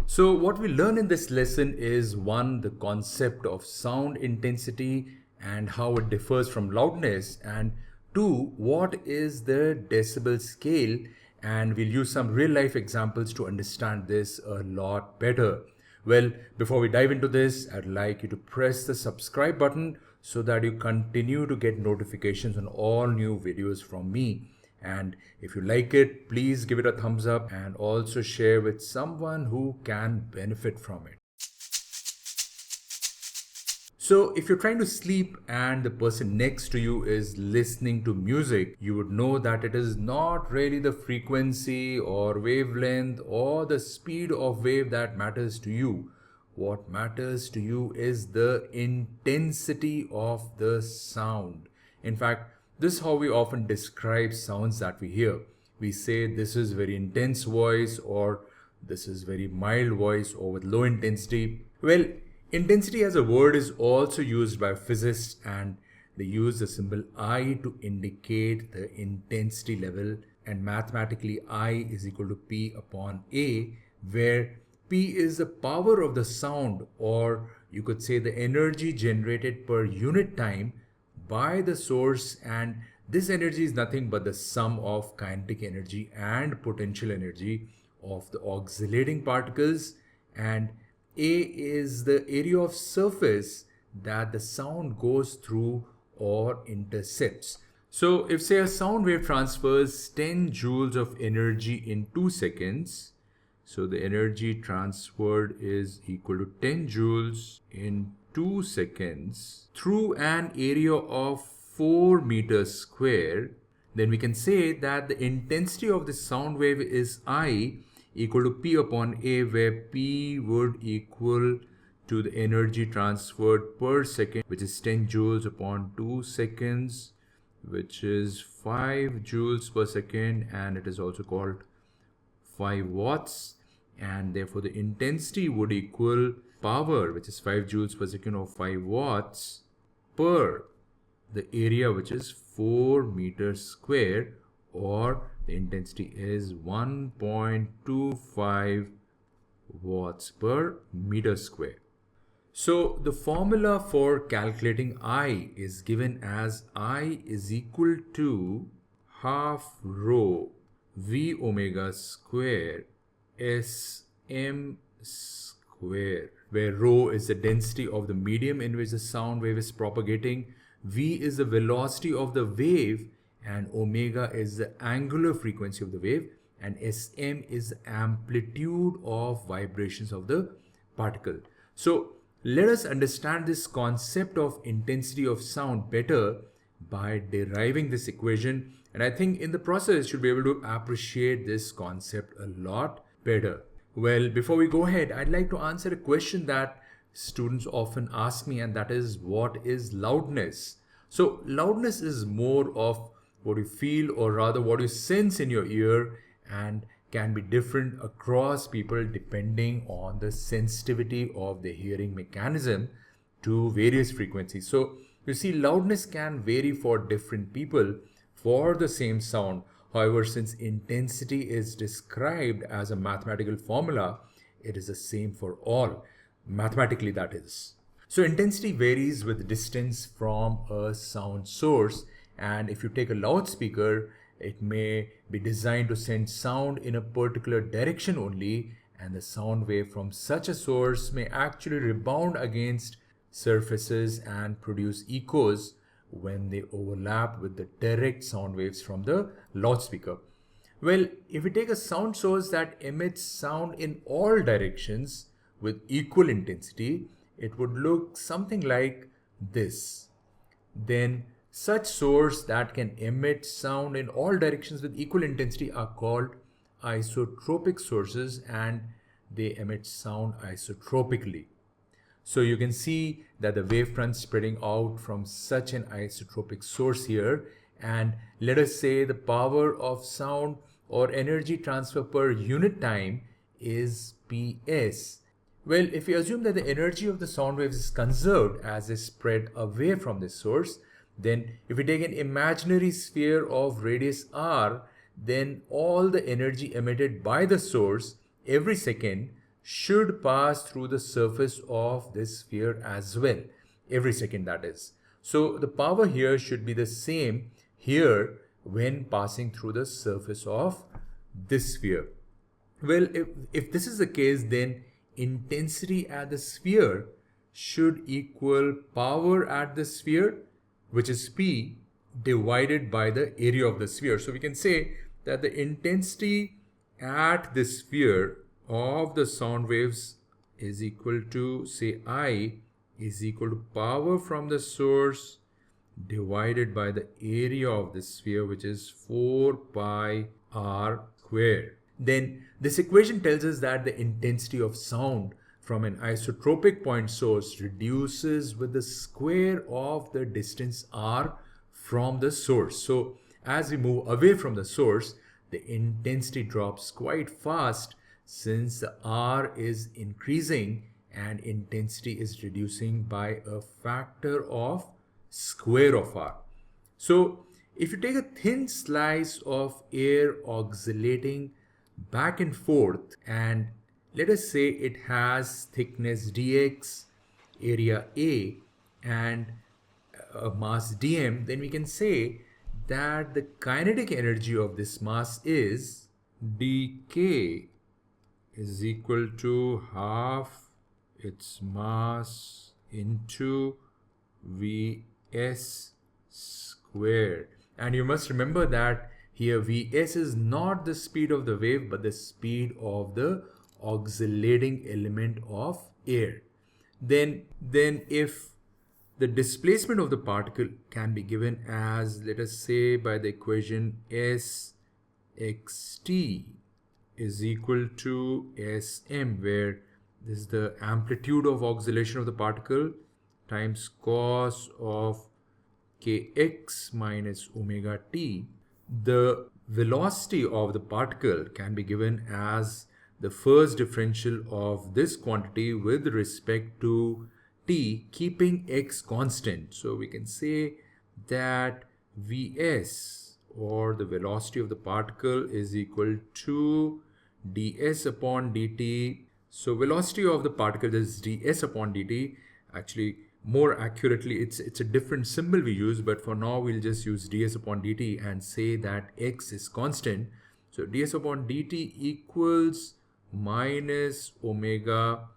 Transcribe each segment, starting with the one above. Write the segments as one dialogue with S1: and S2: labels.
S1: So what we learn in this lesson is one, the concept of sound intensity and how it differs from loudness, and two, what is the decibel scale, and we'll use some real life examples to understand this a lot better. Well, before we dive into this, I'd like you to press the subscribe button so that you continue to get notifications on all new videos from me. And if you like it, please give it a thumbs up and also share with someone who can benefit from it. So if you're trying to sleep and the person next to you is listening to music, you would know that it is not really the frequency or wavelength or the speed of wave that matters to you. What matters to you is the intensity of the sound. In fact, this is how we often describe sounds that we hear. We say this is very intense voice, or this is very mild voice, or with low intensity. Well, intensity as a word is also used by physicists, and they use the symbol I to indicate the intensity level, and mathematically I is equal to P upon A, where P is the power of the sound, or you could say the energy generated per unit time by the source, and this energy is nothing but the sum of kinetic energy and potential energy of the oscillating particles, and A is the area of surface that the sound goes through or intercepts. So if say a sound wave transfers 10 joules of energy in 2 seconds, so the energy transferred is equal to 10 joules in 2 seconds through an area of 4 meters square, then we can say that the intensity of the sound wave is I equal to P upon A, where P would equal to the energy transferred per second, which is 10 joules upon 2 seconds, which is 5 joules per second, and it is also called 5 watts. And therefore the intensity would equal power, which is 5 joules per second or 5 watts per the area, which is 4 meters square, or the intensity is 1.25 watts per meter square. So the formula for calculating I is given as I is equal to half rho V omega square Sm square, where rho is the density of the medium in which the sound wave is propagating, V is the velocity of the wave, and omega is the angular frequency of the wave, and Sm is the amplitude of vibrations of the particle. So let us understand this concept of intensity of sound better by deriving this equation, and I think in the process you should be able to appreciate this concept a lot better. Well, before we go ahead, I'd like to answer a question that students often ask me, and that is, what is loudness? So loudness is more of what you feel, or rather what you sense in your ear, and can be different across people depending on the sensitivity of the hearing mechanism to various frequencies. So you see, loudness can vary for different people for the same sound. However, since intensity is described as a mathematical formula, it is the same for all, mathematically that is. So intensity varies with distance from a sound source, and if you take a loudspeaker, it may be designed to send sound in a particular direction only, and the sound wave from such a source may actually rebound against surfaces and produce echoes when they overlap with the direct sound waves from the loudspeaker. Well, if we take a sound source that emits sound in all directions with equal intensity, it would look something like this. Then such source that can emit sound in all directions with equal intensity are called isotropic sources, and they emit sound isotropically. So you can see that the wavefront spreading out from such an isotropic source here, and let us say the power of sound or energy transfer per unit time is PS. Well, if we assume that the energy of the sound waves is conserved as they spread away from this source, then if we take an imaginary sphere of radius r, then all the energy emitted by the source every second should pass through the surface of this sphere as well, every second that is. So the power here should be the same here when passing through the surface of this sphere. Well, if this is the case, then intensity at the sphere should equal power at the sphere, which is P, divided by the area of the sphere. So we can say that the intensity at the sphere of the sound waves is equal to, say, I is equal to power from the source divided by the area of the sphere, which is 4 pi r squared. Then this equation tells us that the intensity of sound from an isotropic point source reduces with the square of the distance r from the source. So as we move away from the source, the intensity drops quite fast since the r is increasing and intensity is reducing by a factor of square of r. So if you take a thin slice of air oscillating back and forth, and let us say it has thickness dx, area a, and a mass dm, then we can say that the kinetic energy of this mass is dk is equal to half its mass into Vs squared. And you must remember that here Vs is not the speed of the wave but the speed of the oscillating element of air. Then if the displacement of the particle can be given as, let us say, by the equation S xt is equal to Sm, where this is the amplitude of oscillation of the particle times cos of kx minus omega t. The velocity of the particle can be given as the first differential of this quantity with respect to t, keeping x constant. So we can say that Vs, or the velocity of the particle, is equal to ds upon dt. So velocity of the particle is ds upon dt. Actually, more accurately, it's a different symbol we use, but for now we'll just use ds upon dt and say that x is constant. So ds upon dt equals minus omega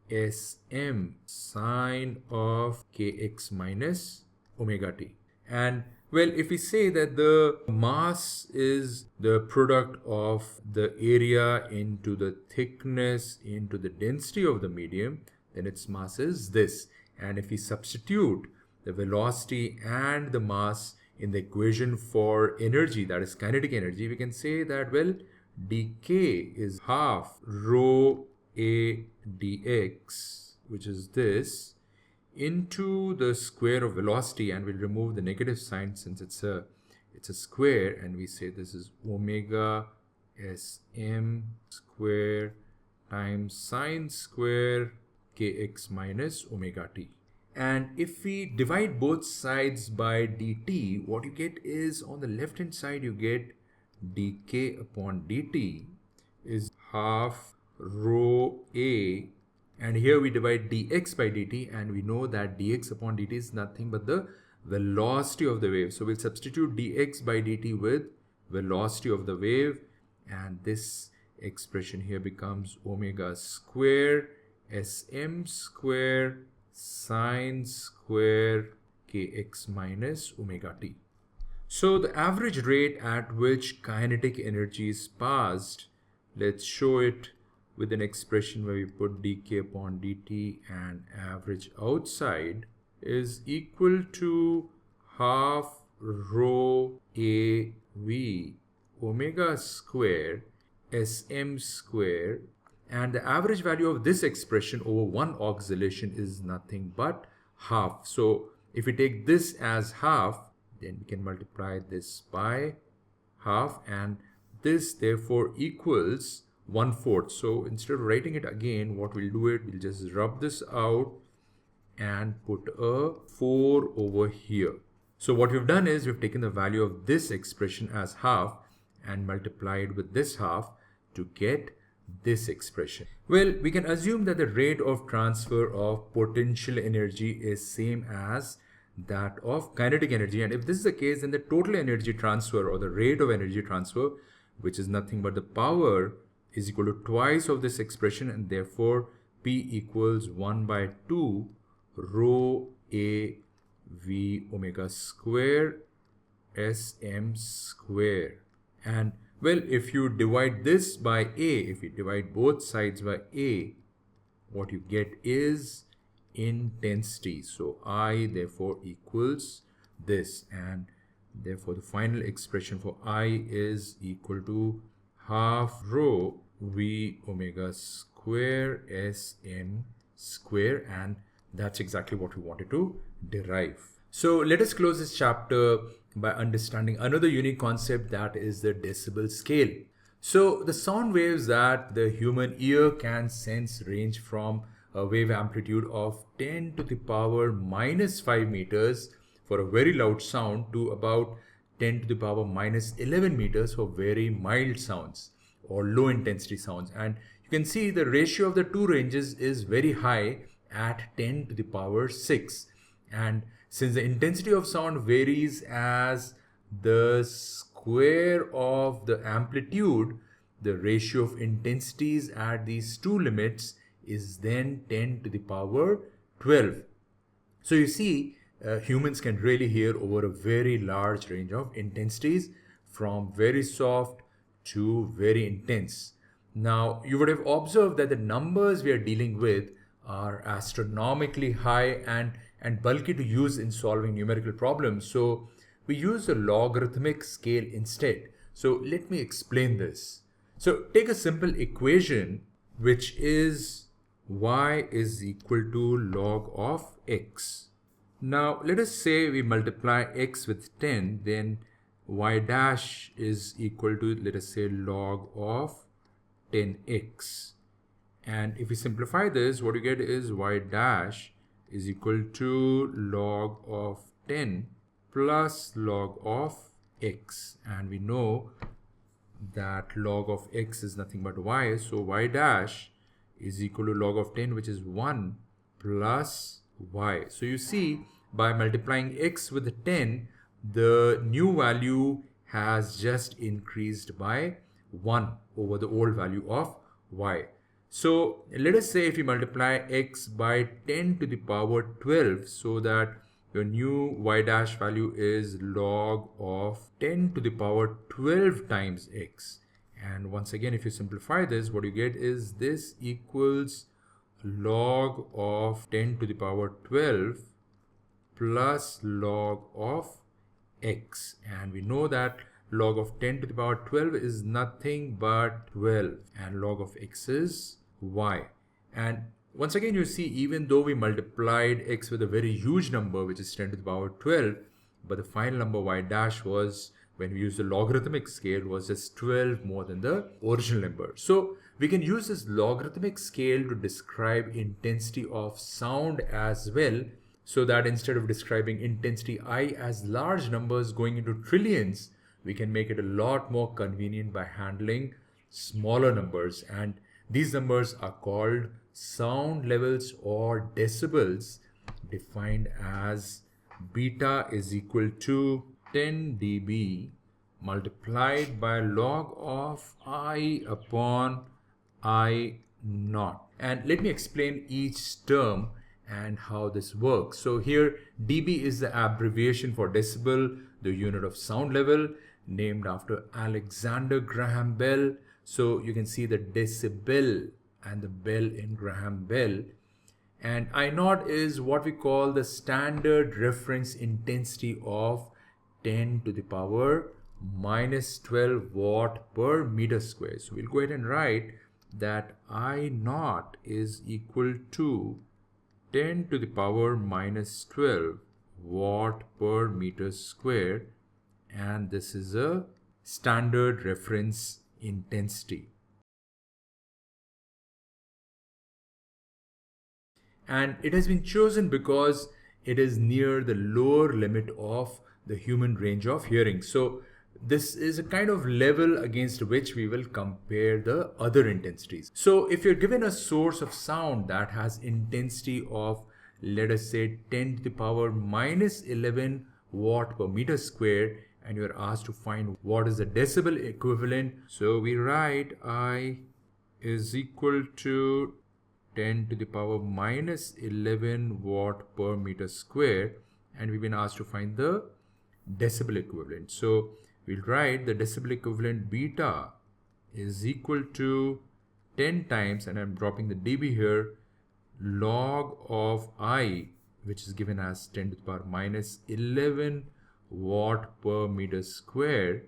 S1: sm sine of kx minus omega t. And well, if we say that the mass is the product of the area into the thickness into the density of the medium, then its mass is this. And if we substitute the velocity and the mass in the equation for energy, that is kinetic energy, we can say that, well, dk is half rho a dx, which is this, into the square of velocity, and we'll remove the negative sign since it's a square, and we say this is omega sm square times sine square kx minus omega t. And if we divide both sides by dt, what you get is, on the left hand side you get dk upon dt is half rho a, and here we divide dx by dt, and we know that dx upon dt is nothing but the velocity of the wave. So we'll substitute dx by dt with velocity of the wave, and this expression here becomes omega square sm square sine square kx minus omega t. So the average rate at which kinetic energy is passed, let's show it with an expression where we put dk upon dt and average outside, is equal to half rho a v omega square sm square, and the average value of this expression over one oscillation is nothing but half. So if we take this as half, then we can multiply this by half, and this therefore equals 1/4. So instead of writing it again, what we'll do it, we'll just rub this out and put a 4 over here. So what we've done is we've taken the value of this expression as half and multiplied with this half to get this expression? Well, we can assume that the rate of transfer of potential energy is same as that of kinetic energy, and if this is the case, then the total energy transfer or the rate of energy transfer, which is nothing but the power, is equal to twice of this expression, and therefore P equals 1 by 2 rho A V omega square Sm square. And well, if you divide this by A, if you divide both sides by A, what you get is intensity. So I therefore equals this, and therefore the final expression for I is equal to half rho V omega square Sm square, and that's exactly what we wanted to derive. So let us close this chapter by understanding another unique concept, that is the decibel scale. So the sound waves that the human ear can sense range from a wave amplitude of 10 to the power minus 5 meters for a very loud sound to about 10 to the power minus 11 meters for very mild sounds or low intensity sounds. And you can see the ratio of the two ranges is very high at 10 to the power 6. And since the intensity of sound varies as the square of the amplitude, the ratio of intensities at these two limits is then 10 to the power 12. So you see, humans can really hear over a very large range of intensities, from very soft to very intense. Now, you would have observed that the numbers we are dealing with are astronomically high and bulky to use in solving numerical problems. So we use a logarithmic scale instead. So let me explain this. So take a simple equation which is y is equal to log of x. Now let us say we multiply x with 10, then y dash is equal to, let us say, log of 10x. And if we simplify this, what you get is y dash is equal to log of 10 plus log of x. And we know that log of x is nothing but y. So y dash is equal to log of 10, which is 1 plus y. So you see, by multiplying x with 10, the new value has just increased by 1 over the old value of y. So let us say if you multiply x by 10 to the power 12, so that your new y dash value is log of 10 to the power 12 times x. And once again, if you simplify this, what you get is this equals log of 10 to the power 12 plus log of x. And we know that log of 10 to the power 12 is nothing but 12, and log of x is y. And once again, you see, even though we multiplied x with a very huge number, which is 10 to the power 12, but the final number y dash was, when we use the logarithmic scale, was just 12 more than the original number. So we can use this logarithmic scale to describe intensity of sound as well, so that instead of describing intensity I as large numbers going into trillions, we can make it a lot more convenient by handling smaller numbers. And these numbers are called sound levels or decibels, defined as beta is equal to 10 dB multiplied by log of I upon I naught. And let me explain each term and how this works. So here dB is the abbreviation for decibel, the unit of sound level, named after Alexander Graham Bell. So you can see the decibel and the bell in Graham Bell. And I naught is what we call the standard reference intensity of 10 to the power minus 12 watt per meter square. So we'll go ahead and write that I naught is equal to 10 to the power minus 12 watt per meter square, and this is a standard reference intensity. And it has been chosen because it is near the lower limit of the human range of hearing. So this is a kind of level against which we will compare the other intensities. So if you're given a source of sound that has intensity of, let us say, 10 to the power minus 11 watt per meter square, and you're asked to find what is the decibel equivalent. So we write I is equal to 10 to the power minus 11 watt per meter square, and we've been asked to find the decibel equivalent. So we'll write the decibel equivalent beta is equal to 10 times, and I'm dropping the dB here, log of I, which is given as 10 to the power minus 11 watt per meter square,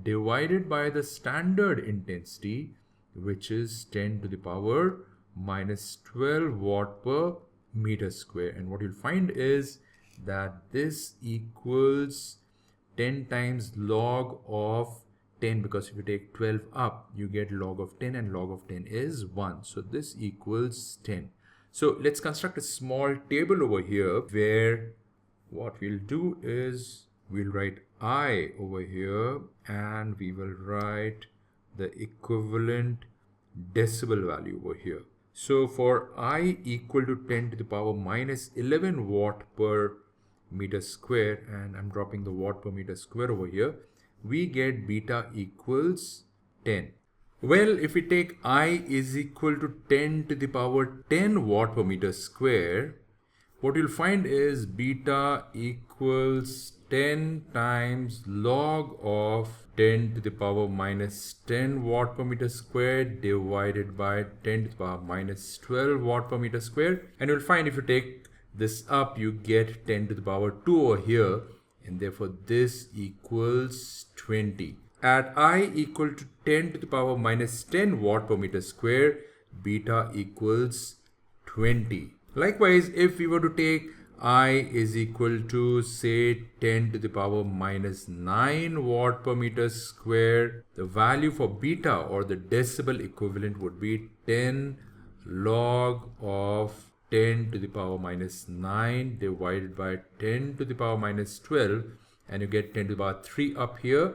S1: divided by the standard intensity, which is 10 to the power minus 12 watt per meter square. And what you'll find is that this equals 10 times log of 10, because if you take 12 up, you get log of 10, and log of 10 is 1. So this equals 10. So let's construct a small table over here, where what we'll do is we'll write I over here, and we will write the equivalent decibel value over here. So for I equal to 10 to the power minus 11 watt per meter square, and I'm dropping the watt per meter square over here, we get beta equals 10. Well, if we take I is equal to 10 to the power 10 watt per meter square, what you'll find is beta equals 10 times log of 10 to the power minus 10 watt per meter square divided by 10 to the power minus 12 watt per meter square. And you'll find if you take this up, you get 10 to the power 2 over here, and therefore this equals 20. At I equal to 10 to the power minus 10 watt per meter square, beta equals 20. Likewise, if we were to take I is equal to, say, 10 to the power minus 9 watt per meter square, the value for beta, or the decibel equivalent, would be 10 log of 10 to the power minus 9 divided by 10 to the power minus 12, and you get 10 to the power 3 up here,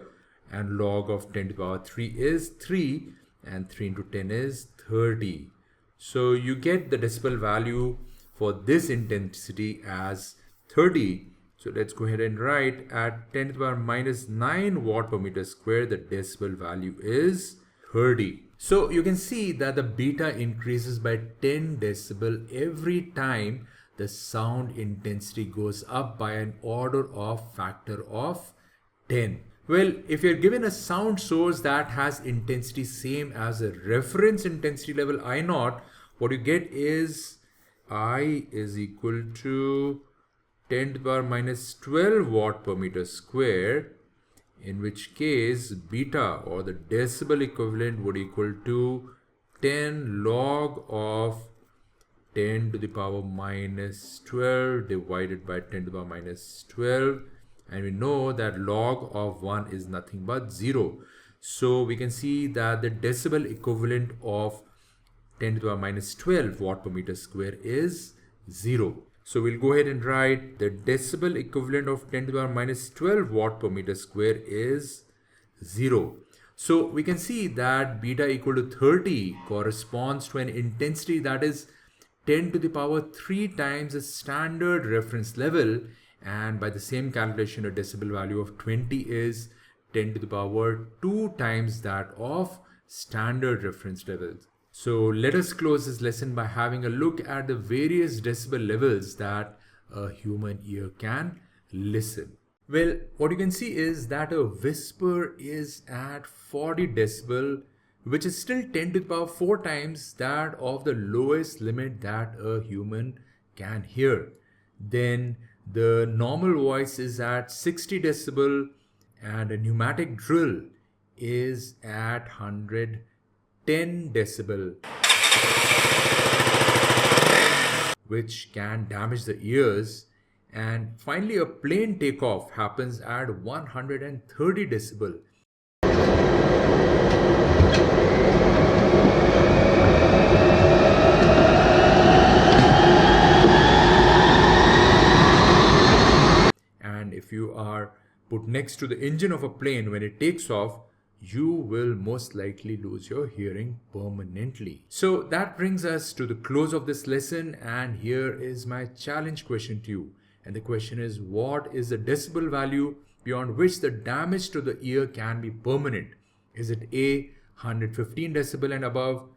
S1: and log of 10 to the power 3 is 3, and 3 into 10 is 30. So you get the decibel value for this intensity as 30. So let's go ahead and write at 10 to the power minus 9 watt per meter square, the decibel value is 30. So you can see that the beta increases by 10 decibel every time the sound intensity goes up by an order of factor of 10. Well, if you're given a sound source that has intensity same as a reference intensity level I0, what you get is I is equal to 10 to the power minus 12 watt per meter square, in which case beta, or the decibel equivalent, would equal to 10 log of 10 to the power minus 12 divided by 10 to the power minus 12, and we know that log of 1 is nothing but 0. So we can see that the decibel equivalent of 10 to the power minus 12 watt per meter square is 0. So we'll go ahead and write the decibel equivalent of 10 to the power minus 12 watt per meter square is 0. So we can see that beta equal to 30 corresponds to an intensity that is 10 to the power 3 times the standard reference level, and by the same calculation a decibel value of 20 is 10 to the power 2 times that of standard reference levels. So let us close this lesson by having a look at the various decibel levels that a human ear can listen. Well, what you can see is that a whisper is at 40 decibel, which is still 10 to the power 4 times that of the lowest limit that a human can hear. Then the normal voice is at 60 decibel, and a pneumatic drill is at 110 decibel, which can damage the ears. And finally, a plane takeoff happens at 130 decibel. And if you are put next to the engine of a plane when it takes off, you will most likely lose your hearing permanently. So that brings us to the close of this lesson, and here is my challenge question to you. And the question is, what is the decibel value beyond which the damage to the ear can be permanent? Is it A, 115 decibel and above,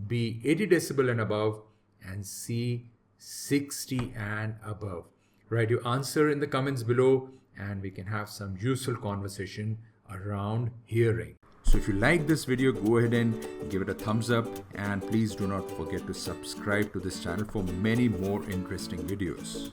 S1: B, 80 decibel and above, and C, 60 and above? Write your answer in the comments below and we can have some useful conversation around hearing. So if you like this video, go ahead and give it a thumbs up, and please do not forget to subscribe to this channel for many more interesting videos.